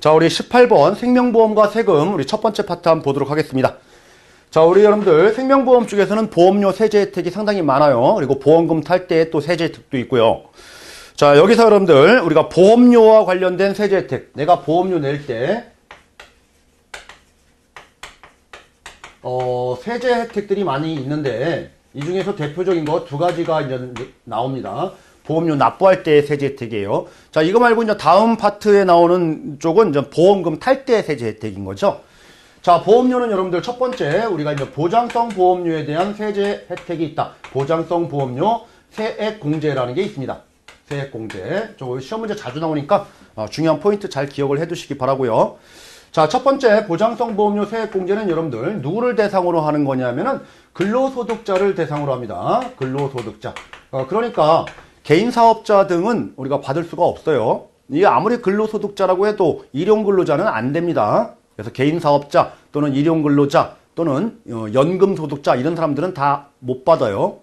자, 우리 18번 생명보험과 세금 우리 첫 번째 파트 한번 보도록 하겠습니다. 자, 우리 여러분들 생명보험 쪽에서는 보험료 세제 혜택이 상당히 많아요. 그리고 보험금 탈 때 또 세제 혜택도 있고요. 자, 여기서 여러분들 우리가 보험료와 관련된 세제 혜택, 내가 보험료 낼 때 세제 혜택들이 많이 있는데 이 중에서 대표적인 거 두 가지가 이제 나옵니다. 보험료 납부할 때의 세제 혜택이에요. 자, 이거 말고 이제 다음 파트에 나오는 쪽은 이제 보험금 탈 때 세제 혜택인 거죠. 자, 보험료는 여러분들 첫 번째 우리가 이제 보장성 보험료에 대한 세제 혜택이 있다. 보장성 보험료 세액공제라는 게 있습니다. 세액공제. 저 시험 문제 자주 나오니까 중요한 포인트 잘 기억을 해 두시기 바라고요. 자, 첫 번째 보장성 보험료 세액공제는 여러분들 누구를 대상으로 하는 거냐면은 근로소득자를 대상으로 합니다. 근로소득자. 그러니까 개인사업자 등은 우리가 받을 수가 없어요. 이게 아무리 근로소득자라고 해도 일용근로자는 안 됩니다. 그래서 개인사업자 또는 일용근로자 또는 연금소득자 이런 사람들은 다 못 받아요.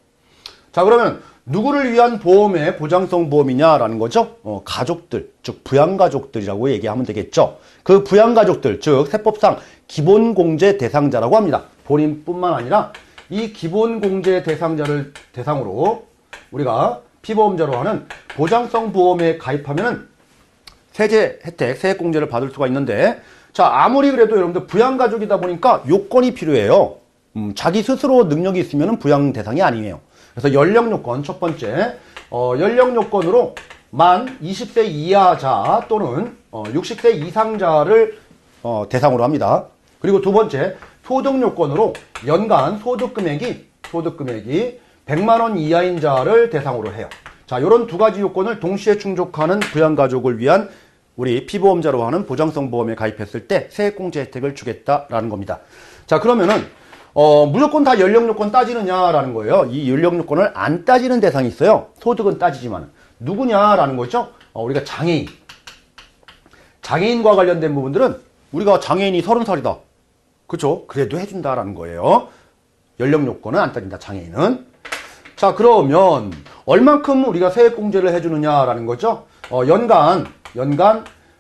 자, 그러면 누구를 위한 보험의 보장성 보험이냐라는 거죠. 가족들, 즉 부양가족들이라고 얘기하면 되겠죠. 그 부양가족들, 즉 세법상 기본공제 대상자라고 합니다. 본인뿐만 아니라 이 기본공제 대상자를 대상으로 우리가 피보험자로 하는 보장성 보험에 가입하면은 세제 혜택, 세액공제를 받을 수가 있는데, 자, 아무리 그래도 여러분들 부양가족이다 보니까 요건이 필요해요. 자기 스스로 능력이 있으면은 부양 대상이 아니에요. 그래서 연령요건 첫 번째, 연령요건으로 만 20세 이하자 또는 60세 이상자를 대상으로 합니다. 그리고 두 번째, 소득요건으로 연간 소득금액이 100만원 이하인 자를 대상으로 해요. 자, 요런 두 가지 요건을 동시에 충족하는 부양가족을 위한 우리 피보험자로 하는 보장성 보험에 가입했을 때 세액공제 혜택을 주겠다라는 겁니다. 자, 그러면은 무조건 다 연령요건 따지느냐라는 거예요. 이 연령요건을 안 따지는 대상이 있어요. 소득은 따지지만 누구냐라는 거죠. 우리가 장애인과 관련된 부분들은 우리가 장애인이 30살이다. 그렇죠? 그래도 해준다라는 거예요. 연령요건은 안 따진다, 장애인은. 자, 그러면 얼만큼 우리가 세액공제를 해주느냐라는 거죠. 연간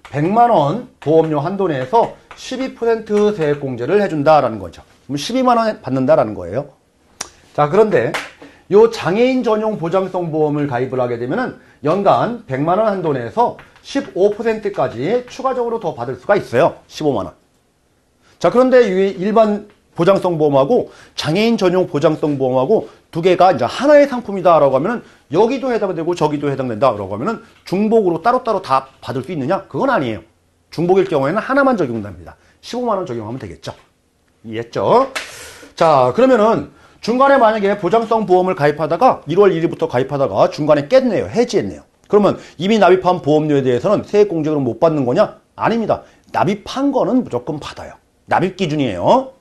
100만원 보험료 한도 내에서 12% 세액공제를 해준다라는 거죠. 그럼 12만원 받는다라는 거예요. 자, 그런데 요 장애인 전용 보장성 보험을 가입을 하게 되면은 연간 100만원 한도 내에서 15%까지 추가적으로 더 받을 수가 있어요. 15만원. 자, 그런데 이 일반 보장성 보험하고 장애인 전용 보장성 보험하고 두 개가 이제 하나의 상품이다라고 하면은 여기도 해당되고 저기도 해당된다라고 하면은 중복으로 따로따로 다 받을 수 있느냐? 그건 아니에요. 중복일 경우에는 하나만 적용됩니다. 15만원 적용하면 되겠죠. 이해했죠? 자, 그러면은 중간에 만약에 보장성 보험을 가입하다가 1월 1일부터 가입하다가 중간에 깼네요. 해지했네요. 그러면 이미 납입한 보험료에 대해서는 세액공제를 못 받는 거냐? 아닙니다. 납입한 거는 무조건 받아요. 납입 기준이에요.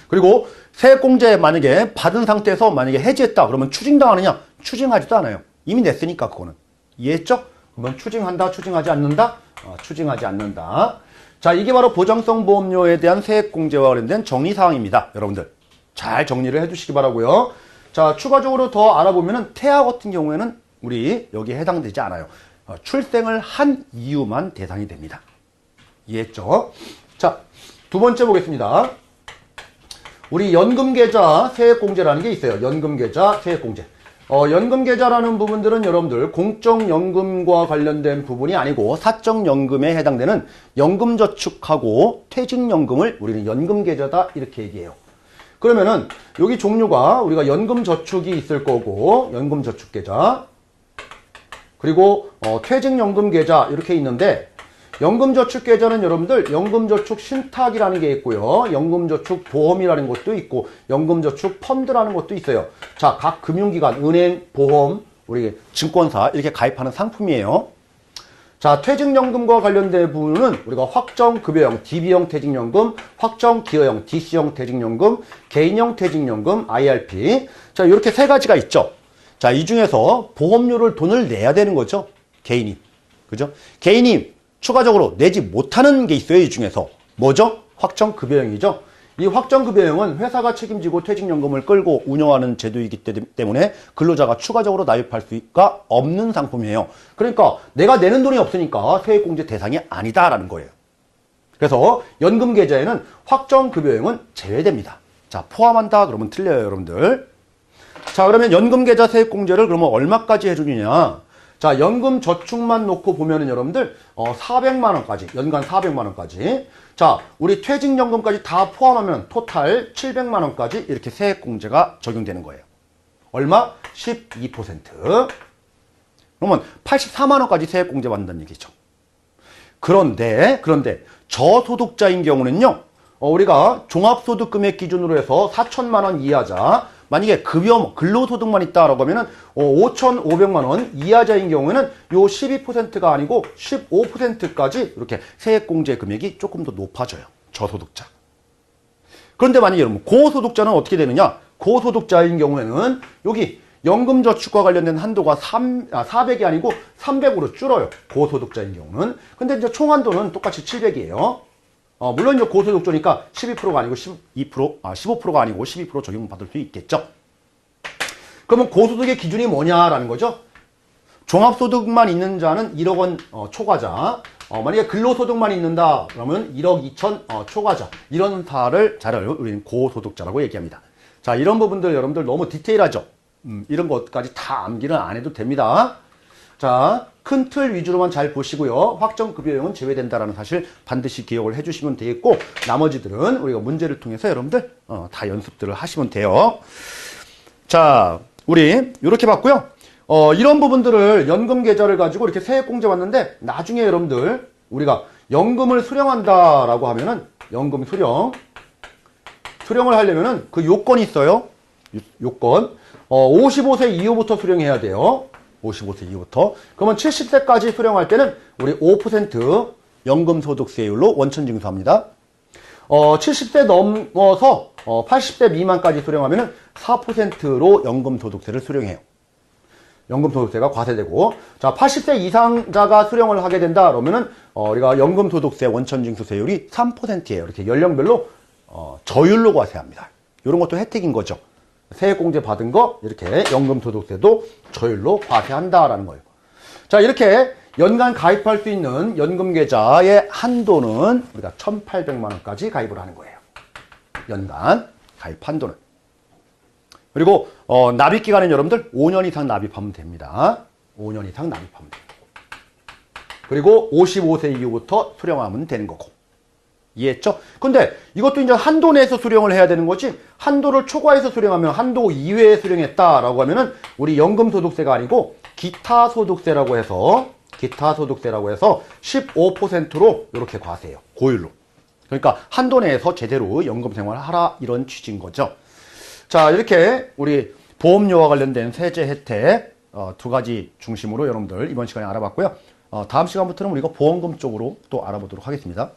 그리고 세액공제 만약에 받은 상태에서 만약에 해지했다 그러면 추징당하느냐? 추징하지도 않아요. 이미 냈으니까 그거는. 이해했죠? 그러면 추징한다, 추징하지 않는다? 추징하지 않는다. 자, 이게 바로 보장성 보험료에 대한 세액공제와 관련된 정리사항입니다. 여러분들 잘 정리를 해주시기 바라고요. 자, 추가적으로 더 알아보면은 태아 같은 경우에는 우리 여기에 해당되지 않아요. 출생을 한 이유만 대상이 됩니다. 이해했죠? 자, 두 번째 보겠습니다. 우리 연금계좌 세액공제라는 게 있어요. 연금계좌 세액공제. 연금계좌라는 부분들은 여러분들 공적연금과 관련된 부분이 아니고 사적연금에 해당되는 연금저축하고 퇴직연금을 우리는 연금계좌다 이렇게 얘기해요. 그러면은 여기 종류가 우리가 연금저축이 있을 거고 연금저축계좌 그리고 퇴직연금계좌 이렇게 있는데 연금저축계좌는 여러분들 연금저축 신탁이라는 게 있고요. 연금저축 보험이라는 것도 있고 연금저축 펀드라는 것도 있어요. 자, 각 금융기관, 은행, 보험, 우리 증권사 이렇게 가입하는 상품이에요. 자, 퇴직연금과 관련된 부분은 우리가 확정급여형 DB형 퇴직연금, 확정기여형 DC형 퇴직연금, 개인형 퇴직연금 IRP. 자, 이렇게 세 가지가 있죠. 자, 이 중에서 보험료를 돈을 내야 되는 거죠. 개인이. 그죠? 개인이 추가적으로 내지 못하는 게 있어요. 이 중에서. 뭐죠? 확정급여형이죠. 이 확정급여형은 회사가 책임지고 퇴직연금을 끌고 운영하는 제도이기 때문에 근로자가 추가적으로 납입할 수가 없는 상품이에요. 그러니까 내가 내는 돈이 없으니까 세액공제 대상이 아니다라는 거예요. 그래서 연금계좌에는 확정급여형은 제외됩니다. 자, 포함한다 그러면 틀려요, 여러분들. 자, 그러면 연금계좌 세액공제를 그러면 얼마까지 해주느냐? 자, 연금저축만 놓고 보면은 여러분들 400만 원까지, 연간 400만 원까지. 자, 우리 퇴직연금까지 다 포함하면 토탈 700만 원까지 이렇게 세액공제가 적용되는 거예요. 얼마? 12%. 그러면 84만 원까지 세액공제 받는다는 얘기죠. 그런데 저소득자인 경우는요, 우리가 종합소득금액 기준으로 해서 4천만 원 이하자, 만약에 급여, 근로소득만 있다라고 하면은 5,500만 원 이하자인 경우에는 요 12%가 아니고 15%까지 이렇게 세액공제 금액이 조금 더 높아져요. 저소득자. 그런데 만약에 여러분, 고소득자는 어떻게 되느냐? 고소득자인 경우에는 여기 연금저축과 관련된 한도가 400이 아니고 300으로 줄어요. 고소득자인 경우는. 근데 이제 총한도는 똑같이 700이에요. 물론 이제 고소득자니까 12%가 아니고 15%가 아니고 12% 적용받을 수 있겠죠. 그러면 고소득의 기준이 뭐냐라는 거죠. 종합소득만 있는 자는 1억 원 초과자. 만약에 근로소득만 있는다 그러면 1억 2천 초과자. 이런 자를 우리는 고소득자라고 얘기합니다. 자, 이런 부분들 여러분들 너무 디테일하죠. 이런 것까지 다 암기는 안 해도 됩니다. 자, 큰 틀 위주로만 잘 보시고요. 확정급여형은 제외된다라는 사실 반드시 기억을 해주시면 되겠고, 나머지들은 우리가 문제를 통해서 여러분들 다 연습들을 하시면 돼요. 자, 우리 이렇게 봤고요. 이런 부분들을 연금계좌를 가지고 이렇게 세액공제 받는데, 나중에 여러분들 우리가 연금을 수령한다라고 하면은 연금 수령을 하려면은 그 요건이 있어요. 요건 55세 이후부터 수령해야 돼요. 55세 이후부터. 그러면 70세까지 수령할 때는 우리 5% 연금소득세율로 원천징수합니다. 70세 넘어서 80세 미만까지 수령하면 4%로 연금소득세를 수령해요. 연금소득세가 과세되고, 자, 80세 이상자가 수령을 하게 된다 그러면은 우리가 연금소득세 원천징수세율이 3%예요. 이렇게 연령별로 저율로 과세합니다. 이런 것도 혜택인 거죠. 세액공제 받은 거 이렇게 연금소득세도 저율로 과세한다라는 거예요. 자, 이렇게 연간 가입할 수 있는 연금계좌의 한도는 우리가 1,800만 원까지 가입을 하는 거예요. 연간 가입 한도는. 그리고 납입기간은 여러분들 5년 이상 납입하면 됩니다. 5년 이상 납입하면 돼요. 그리고 55세 이후부터 수령하면 되는 거고. 이해했죠? 근데 이것도 이제 한도 내에서 수령을 해야 되는 거지, 한도를 초과해서 수령하면 한도 이외에 수령했다라고 하면은 우리 연금소득세가 아니고 기타소득세라고 해서 15%로 이렇게 과세해요. 고율로. 그러니까 한도 내에서 제대로 연금 생활을 하라, 이런 취지인 거죠. 자, 이렇게 우리 보험료와 관련된 세제 혜택 두 가지 중심으로 여러분들 이번 시간에 알아봤고요. 다음 시간부터는 우리가 보험금 쪽으로 또 알아보도록 하겠습니다.